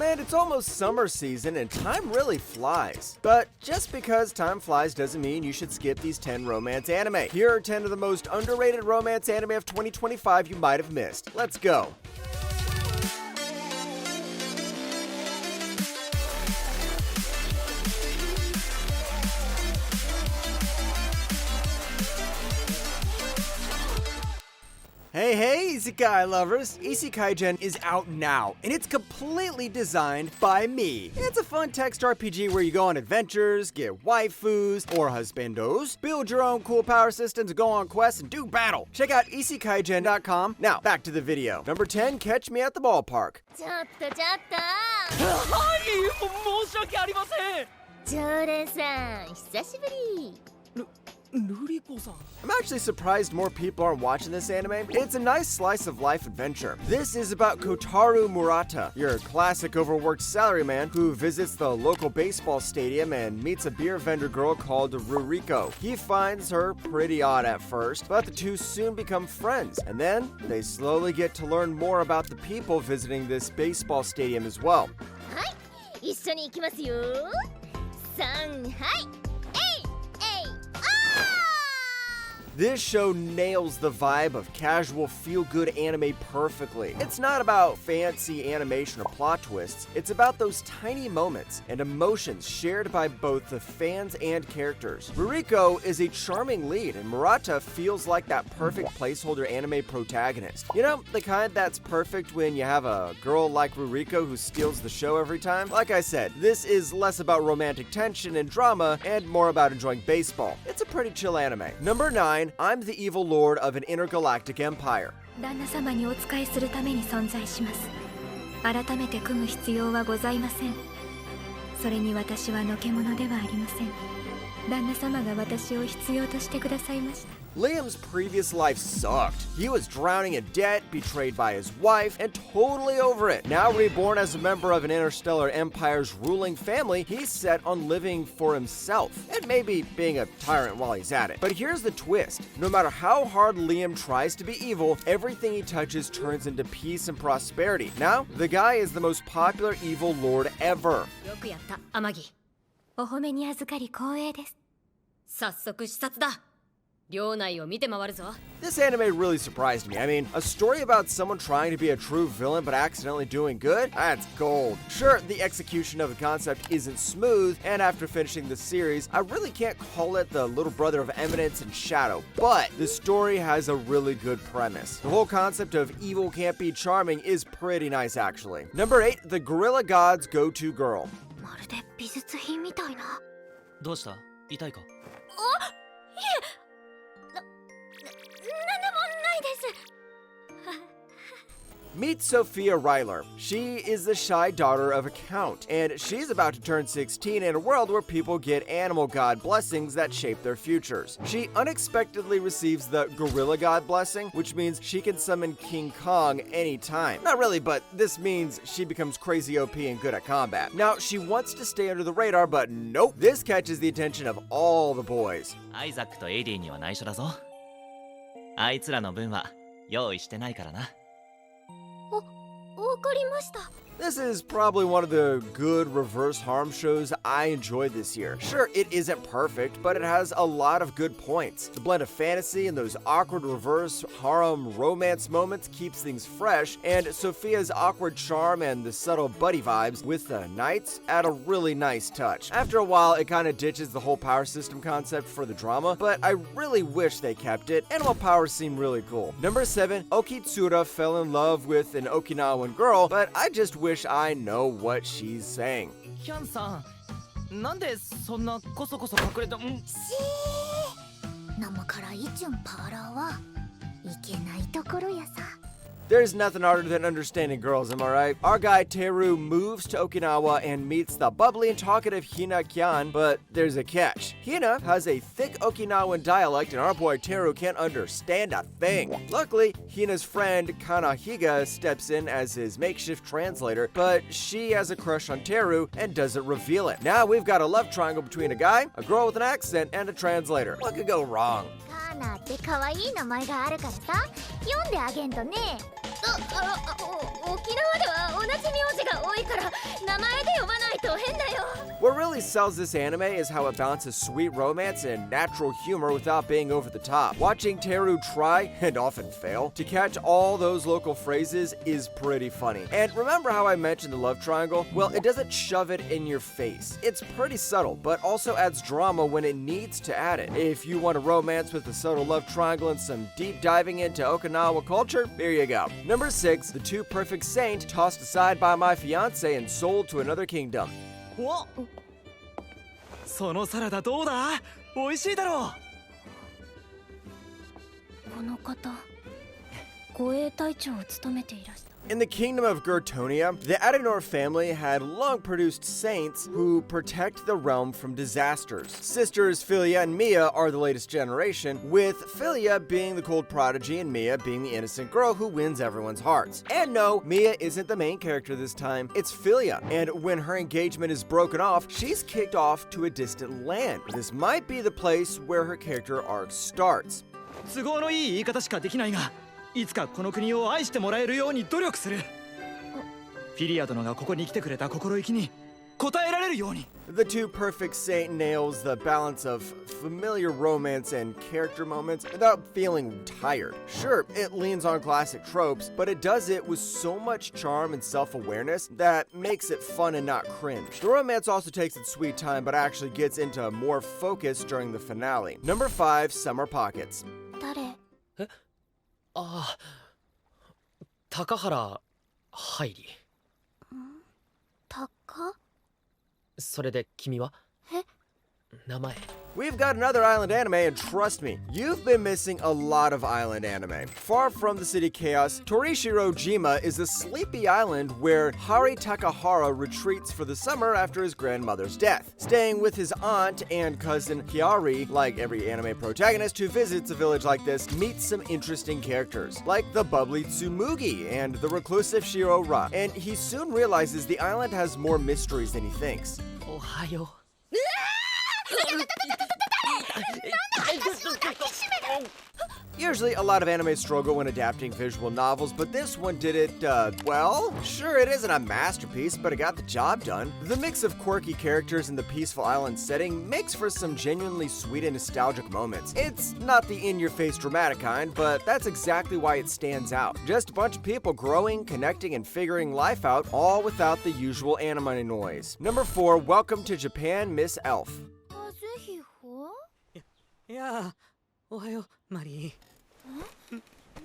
Man, it's almost summer season and time really flies. But just because time flies doesn't mean you should skip these 10 romance anime. Here are 10 of the most underrated romance anime of 2025 you might have missed. Let's go. Hey, isekai lovers! Isekai-gen is out now, and it's completely designed by me. It's a fun text RPG where you go on adventures, get waifus or husbandos, build your own cool power systems, go on quests, and do battle. Check out isekaigen.com. Now, back to the video. Number 10, Catch Me at the Ballpark. ちょっとちょっとはい、申し訳ありません。常連さん久しぶり。ルリコさん。 I'm actually surprised more people aren't watching this anime. It's a nice slice of life adventure. This is about Kotaro Murata, your classic overworked salaryman who visits the local baseball stadium and meets a beer vendor girl called Ruriko. He finds her pretty odd at first, but the two soon become friends, and then they slowly get to learn more about the people visiting this baseball stadium as well. はい一緒に行きますよ。3はい。This show nails the vibe of casual feel-good anime perfectly. It's not about fancy animation or plot twists, it's about those tiny moments and emotions shared by both the fans and characters. Ruriko is a charming lead, and Murata feels like that perfect placeholder anime protagonist. You know, the kind that's perfect when you have a girl like Ruriko who steals the show every time? Like I said, this is less about romantic tension and drama and more about enjoying baseball. It's a pretty chill anime. Number 9, I'm the evil lord of an intergalactic empire. 旦那様にお仕えするために存在します。改めて組む必要はございません。それに私はのけ者ではありません。旦那様が私を必要としてくださいました。 Liam's previous life sucked. He was drowning in debt, betrayed by his wife, and totally over it. Now reborn as a member of an interstellar empire's ruling family, he's set on living for himself, and maybe being a tyrant while he's at it. But here's the twist. No matter how hard Liam tries to be evil, everything he touches turns into peace and prosperity. Now, the guy is the most popular evil lord ever. よくやった、天城。お褒めに預かり光栄です。早速視察だ。 領内を見て回るぞ。 This anime really surprised me. I mean, a story about someone trying to be a true villain but accidentally doing good? That's gold. Sure, the execution of the concept isn't smooth, and after finishing the series, I really can't call it the little brother of Eminence and Shadow, but the story has a really good premise. The whole concept of evil can't be charming is pretty nice actually. Number 8, the Gorilla God's Go-To Girl. まるで美術品みたいな。どうした？痛いか？ Meet Sophia Ryler. She is the shy daughter of a count, and she's about to turn 16 in a world where people get animal god blessings that shape their futures. She unexpectedly receives the Gorilla God blessing, which means she can summon King Kong anytime. Not really, but this means she becomes crazy OP and good at combat. Now, she wants to stay under the radar, but nope. This catches the attention of all the boys. アイザックとエイディには内緒だぞ。あいつらの分は用意してないからな。 わかりました。 This is probably one of the good reverse harem shows I enjoyed this year. Sure, it isn't perfect, but it has a lot of good points. The blend of fantasy and those awkward reverse harem romance moments keeps things fresh, and Sophia's awkward charm and the subtle buddy vibes with the knights add a really nice touch. After a while, it kind of ditches the whole power system concept for the drama, but I really wish they kept it. Animal powers seem really cool. Number 7, Okitsura fell in love with an Okinawan girl, but I just wish I know what she's saying. キャンさん、なんでそんなこそこそ隠れた？生からイチュンパーラーはいけないところやさ。 There's nothing harder than understanding girls, am I right? Our guy Teru moves to Okinawa and meets the bubbly and talkative Hina Kyan, but there's a catch. Hina has a thick Okinawan dialect and our boy Teru can't understand a thing. Luckily, Hina's friend Kanahiga steps in as his makeshift translator, but she has a crush on Teru and doesn't reveal it. Now we've got a love triangle between a guy, a girl with an accent, and a translator. What could go wrong? カーナって可愛い名前があるからさ、読んであげんとね。沖縄では同じ名字が多いから名前で呼ばないと変だよ。 What really sells this anime is how it balances sweet romance and natural humor without being over the top. Watching Teru try, and often fail, to catch all those local phrases is pretty funny. And remember how I mentioned the love triangle? Well, it doesn't shove it in your face. It's pretty subtle, but also adds drama when it needs to add it. If you want a romance with a subtle love triangle and some deep diving into Okinawa culture, here you go. Number 6, the Two Perfect Saint, tossed aside by my fiance and sold to another kingdom. お、そのサラダどうだ？美味しいだろう。この方、護衛隊長を務めていらした。 In the kingdom of Gertonia, the Adenor family had long produced saints who protect the realm from disasters. Sisters Philia and Mia are the latest generation, with Philia being the cold prodigy and Mia being the innocent girl who wins everyone's hearts. And no, Mia isn't the main character this time, it's Philia. And when her engagement is broken off, she's kicked off to a distant land. This might be the place where her character arc starts. 都合のいい言い方しかできないが、いつかこの国を愛してもらえるように努力する。フィリア殿がここに来てくれた心意気に応えられるように。The Two Perfect Saint nails the balance of familiar romance and character moments without feeling tired. Sure, it leans on classic tropes, but it does it with so much charm and self-awareness that makes it fun and not cringe. The romance also takes its sweet time, but actually gets into more focus during the finale. Number 5, Summer Pockets. 誰？ああ、高原入り。高？それで君は？え？名前。 We've got another island anime, and trust me, you've been missing a lot of island anime. Far from the city chaos, Torishiro Jima is a sleepy island where Hari Takahara retreats for the summer after his grandmother's death, staying with his aunt and cousin Kiari. Like every anime protagonist who visits a village like this meets some interesting characters, like the bubbly Tsumugi and the reclusive Shiro Ra, and he soon realizes the island has more mysteries than he thinks. おはよう。 Usually, a lot of anime struggle when adapting visual novels, but this one did it, well? Sure, it isn't a masterpiece, but it got the job done. The mix of quirky characters and the peaceful island setting makes for some genuinely sweet and nostalgic moments. It's not the in-your-face dramatic kind, but that's exactly why it stands out. Just a bunch of people growing, connecting, and figuring life out, all without the usual anime noise. Number 4, Welcome to Japan, Miss Elf. いや、おはよう、マリー。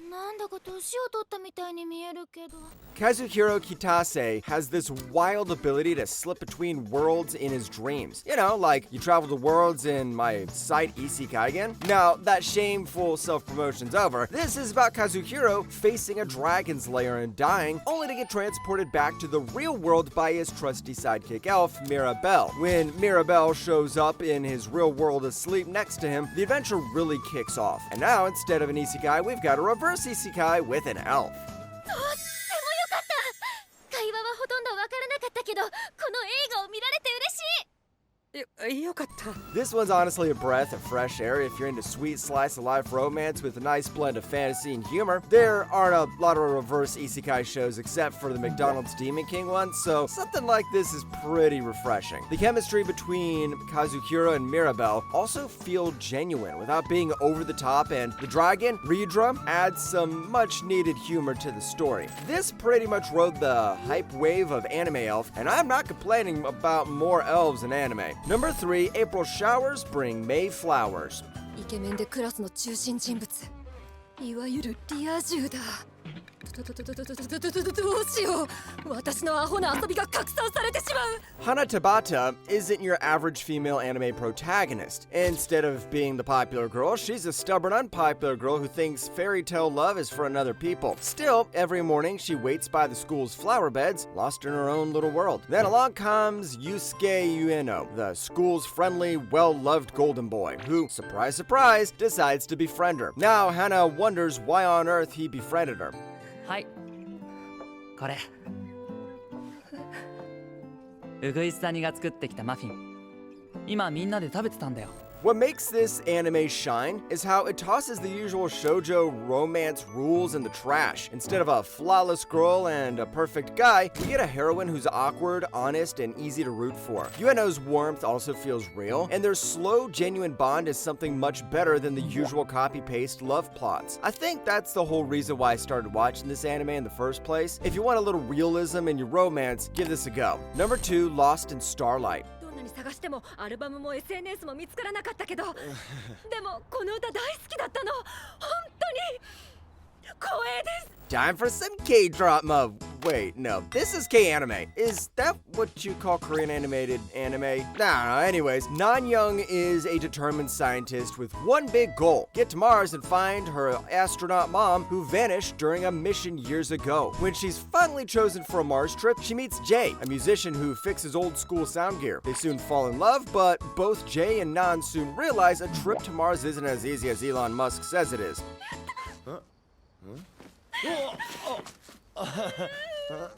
なんだか年を取ったみたいに見えるけど。 Kazuhiro Kitase has this wild ability to slip between worlds in his dreams. You know, like you travel to worlds in my site Isekaigen. Now, that shameful self-promotion's over. This is about Kazuhiro facing a dragon's lair and dying, only to get transported back to the real world by his trusty sidekick elf, Mirabelle. When Mirabelle shows up in his real world asleep next to him, the adventure really kicks off. And now, instead of an isekai, we've got a reverse isekai with an elf. 会話はほとんどわからなかったけど、この映画を見られて嬉しい。よかった。 This one's honestly a breath of fresh air if you're into sweet slice of life romance with a nice blend of fantasy and humor. There aren't a lot of reverse isekai shows except for the McDonald's Demon King one, so something like this is pretty refreshing. The chemistry between Kazuhiro and Mirabelle also feel genuine without being over the top, and the dragon, Ridra, adds some much needed humor to the story. This pretty much rode the hype wave of anime elf, and I'm not complaining about more elves in anime. Number 3, April showers bring May flowers. イケメンでクラスの中心人物、いわゆるリア充だ。どうしよう、私のアホな遊びが拡散されてしまう。 Hana Tabata isn't your average female anime protagonist. Instead of being the popular girl, she's a stubborn, unpopular girl who thinks fairy tale love is for another people. Still, every morning she waits by the school's flower beds, lost in her own little world. Then along comes Yusuke Ueno, the school's friendly, well-loved golden boy, who, surprise, surprise, decides to befriend her. Now, Hana wonders why on earth he befriended her. はい。これ。うぐいすさにが作ってきたマフィン。今みんなで食べてたんだよ。What makes this anime shine is how it tosses the usual shoujo romance rules in the trash. Instead of a flawless girl and a perfect guy, we get a heroine who's awkward, honest, and easy to root for. Yueno's warmth also feels real, and their slow, genuine bond is something much better than the usual copy-paste love plots. I think that's the whole reason why I started watching this anime in the first place. If you want a little realism in your romance, give this a go. Number 2, Lost in Starlight. どんなに探してもアルバムも SNS も見つからなかったけどでもこの歌大好きだったの本当に光栄です Time for some K-drama. Wait, no, this is K-anime. Is that what you call Korean animated anime? Nah, anyways, Nan-young is a determined scientist with one big goal: get to Mars and find her astronaut mom who vanished during a mission years ago. When she's finally chosen for a Mars trip, she meets Jay, a musician who fixes old school sound gear. They soon fall in love, but both Jay and Nan soon realize a trip to Mars isn't as easy as Elon Musk says it is.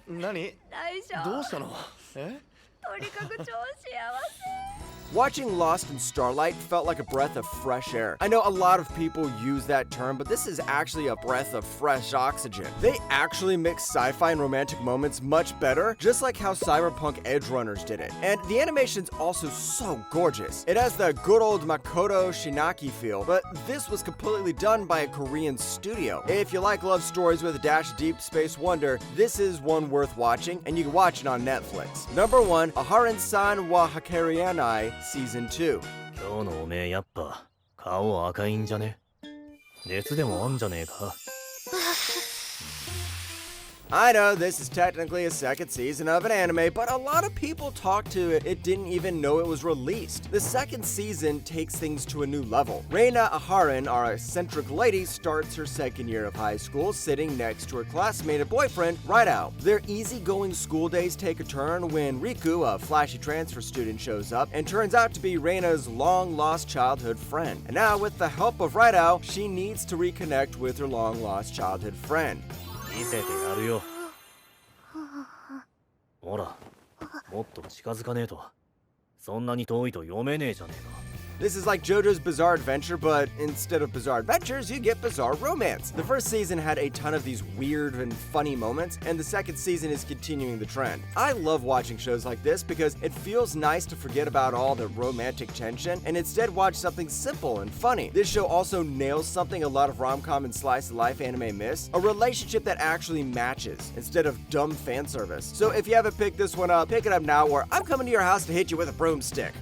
何大丈夫どうしたのえとにかく超幸せ Watching Lost in Starlight felt like a breath of fresh air. I know a lot of people use that term, but this is actually a breath of fresh oxygen. They actually mix sci-fi and romantic moments much better, just like how Cyberpunk Edge Runners did it. And the animation's also so gorgeous. It has the good old Makoto Shinaki feel, but this was completely done by a Korean studio. If you like love stories with a dash of deep space wonder, this is one worth watching, and you can watch it on Netflix. Number 1, Aharon-san wa Hakarianai Season 2. 今日のおめえやっぱ顔赤いんじゃね熱でもあんじゃねえか I know this is technically a second season of an anime, but a lot of people talked to it didn't even know it was released. The second season takes things to a new level. Reina Aharon, our eccentric lady, starts her second year of high school sitting next to her classmate and boyfriend, Rideout. Their easygoing school days take a turn when Riku, a flashy transfer student, shows up and turns out to be Reina's long-lost childhood friend. And now, with the help of Rideout, she needs to reconnect with her long-lost childhood friend. 見せてやるよほらもっと近づかねえとそんなに遠いと読めねえじゃねえか This is like JoJo's Bizarre Adventure, but instead of bizarre adventures, you get bizarre romance. The first season had a ton of these weird and funny moments, and the second season is continuing the trend. I love watching shows like this because it feels nice to forget about all the romantic tension and instead watch something simple and funny. This show also nails something a lot of rom-com and slice-of-life anime miss, a relationship that actually matches instead of dumb fan service. So if you haven't picked this one up, pick it up now or I'm coming to your house to hit you with a broomstick.